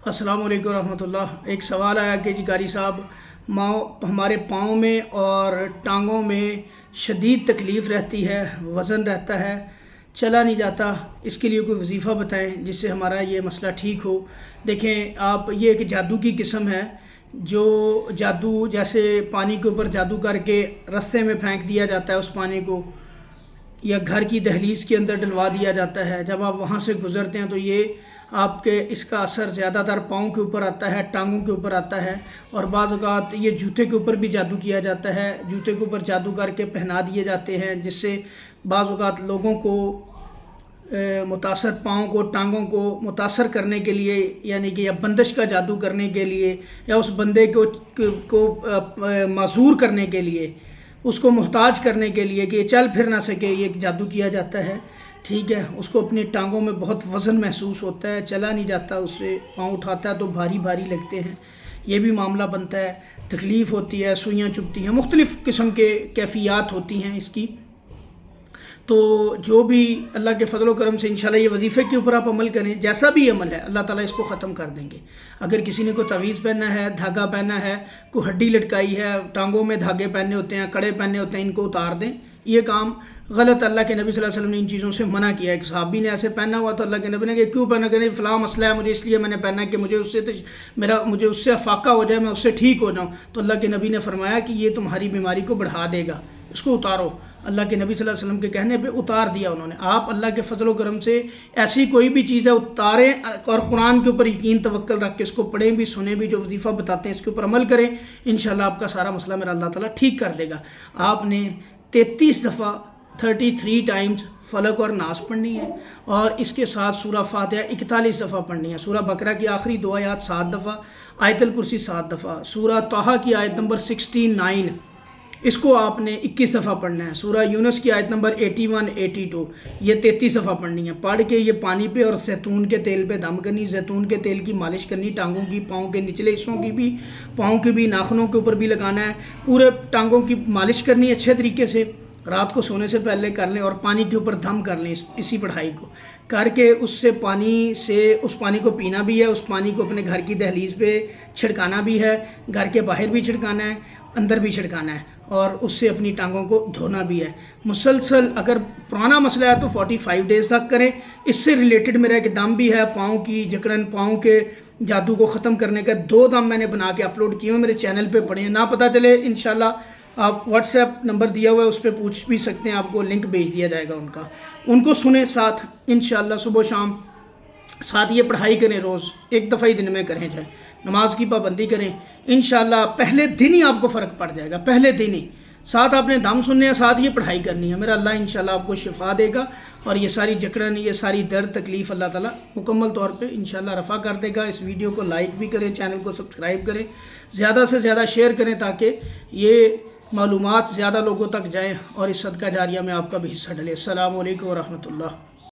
अस्सलाम वालेकुम रहमतुल्लाह। एक सवाल आया कि जी कारी साहब, हमारे पाँव में और टांगों में शदीद तकलीफ़ रहती है, वज़न रहता है, चला नहीं जाता, इसके लिए कोई वजीफ़ा बताएं जिससे हमारा ये मसला ठीक हो। देखें आप, ये एक जादू की किस्म है, जो जादू जैसे पानी के ऊपर जादू करके रास्ते में फेंक दिया जाता है उस पानी को, या घर की दहलीज़ के अंदर डलवा दिया जाता है। जब आप वहाँ से गुज़रते हैं तो ये आपके इसका असर ज़्यादातर पाँव के ऊपर आता है, टांगों के ऊपर आता है, और बाज़ औक़ात ये जूते के ऊपर भी जादू किया जाता है। जूते के ऊपर जादू करके पहना दिए जाते हैं, जिससे बाज़ औक़ात लोगों को मुतासर, पाँव को, टांगों को मुतासर करने के लिए, यानी कि या बंदिश का जादू करने के लिए, या उस बंदे को माज़ूर करने के लिए, उसको मुहताज करने के लिए कि चल फिर ना सके, ये जादू किया जाता है। ठीक है, उसको अपनी टांगों में बहुत वज़न महसूस होता है, चला नहीं जाता, उससे पाँव उठाता है तो भारी भारी लगते हैं, ये भी मामला बनता है। तकलीफ़ होती है, सुइयाँ चुभती हैं, मुख्तलिफ़ किस्म के कैफ़ियत होती हैं इसकी। तो जो भी अल्लाह के फ़ज़ल व करम से इंशाल्लाह ये वजीफ़े के ऊपर आप अमल करें, जैसा भी अमल है अल्लाह ताला इसको ख़त्म कर देंगे। अगर किसी ने कोई तवीज़ पहनना है, धागा पहनना है, कोई हड्डी लटकाई है, टांगों में धागे पहनने होते हैं, कड़े पहनने होते हैं, इनको उतार दें। ये काम गलत, अल्लाह के नबी सल्लल्लाहु अलैहि वसल्लम ने इन चीज़ों से मना किया है। एक सहाबी ने ऐसे पहना हुआ तो अल्लाह के नबी ने कहा क्यों पहना, कहने फ़लाँ मसला है, मुझे इसलिए मैंने पहना कि मुझे उससे अफाका हो जाए, मैं उससे ठीक हो जाऊँ। तो अल्लाह के नबी ने फरमाया कि ये तुम्हारी बीमारी को बढ़ा देगा, इसको उतारो। अल्लाह के नबी सल्लल्लाहु अलैहि वसल्लम के कहने पे उतार दिया उन्होंने। आप अल्लाह के फ़ज़ल व करम से ऐसी कोई भी चीज़ है उतारें, और कुरान के ऊपर यकीन तवक्कल रख के इसको पढ़ें भी, सुने भी, जो वजीफ़ा बताते हैं इसके ऊपर अमल करें, इंशाल्लाह आपका सारा मसला मेरा अल्लाह ताला ठीक कर देगा। आपने 33 दफ़ा 33 टाइम्स फ़लक और नास पढ़नी है, और इसके साथ सूरह फातिहा 41 दफ़ा पढ़नी है। सूरह बकरा की आखिरी 2 आयत 7 दफ़ा, आयतुल कुर्सी 7 दफ़ा, सूरह ताहा की आयत नंबर 69 इसको आपने 21 दफ़ा पढ़ना है। सूरह यूनुस की आयत नंबर 81, 82 ये 33 दफ़ा पढ़नी है। पढ़ के ये पानी पे और जैतून के तेल पे दम करनी, जैतून के तेल की मालिश करनी, टांगों की, पाँव के निचले हिस्सों की भी, पाँव के भी, नाखूनों के ऊपर भी लगाना है, पूरे टांगों की मालिश करनी अच्छे तरीके से, रात को सोने से पहले कर लें, और पानी के ऊपर दम कर लें। इसी पढ़ाई को करके उससे पानी से, उस पानी को पीना भी है, उस पानी को अपने घर की दहलीज पे छिड़काना भी है, घर के बाहर भी छिड़काना है, अंदर भी छिड़काना है, और उससे अपनी टांगों को धोना भी है मुसलसल। अगर पुराना मसला है तो 45 डेज़ तक करें। इससे रिलेटेड मेरा एक दम भी है, पाँव की जकड़न, पाँव के जादू को ख़त्म करने का 2 दम मैंने बना के अपलोड किए हुए, मेरे चैनल पे पढ़े। ना पता चले इंशाल्लाह आप व्हाट्सएप नंबर दिया हुआ है, उस पर पूछ भी सकते हैं, आपको लिंक भेज दिया जाएगा उनका, उनको सुने साथ इंशाल्लाह। सुबह शाम साथ ये पढ़ाई करें, रोज़ 1 दफ़ा ही दिन में करें, चाहे नमाज की पाबंदी करें, इंशाल्लाह पहले दिन ही आपको फ़र्क पड़ जाएगा। पहले दिन ही साथ आपने दम सुनने हैं, साथ ये पढ़ाई करनी है। मेरा अल्लाह इंशाल्लाह आपको शिफा देगा, और ये सारी जकड़न, ये सारी दर्द, तकलीफ़ अल्लाह ताला मुकम्मल तौर पे इंशाल्लाह रफ़ा कर देगा। इस वीडियो को लाइक भी करें, चैनल को सब्सक्राइब करें, ज़्यादा से ज़्यादा शेयर करें, ताकि ये मालूमात ज़्यादा लोगों तक जाएँ और इस सदका जारिया में आपका भी हिस्सा डले। अस्सलामु अलैकुम व रहमतुल्लाह।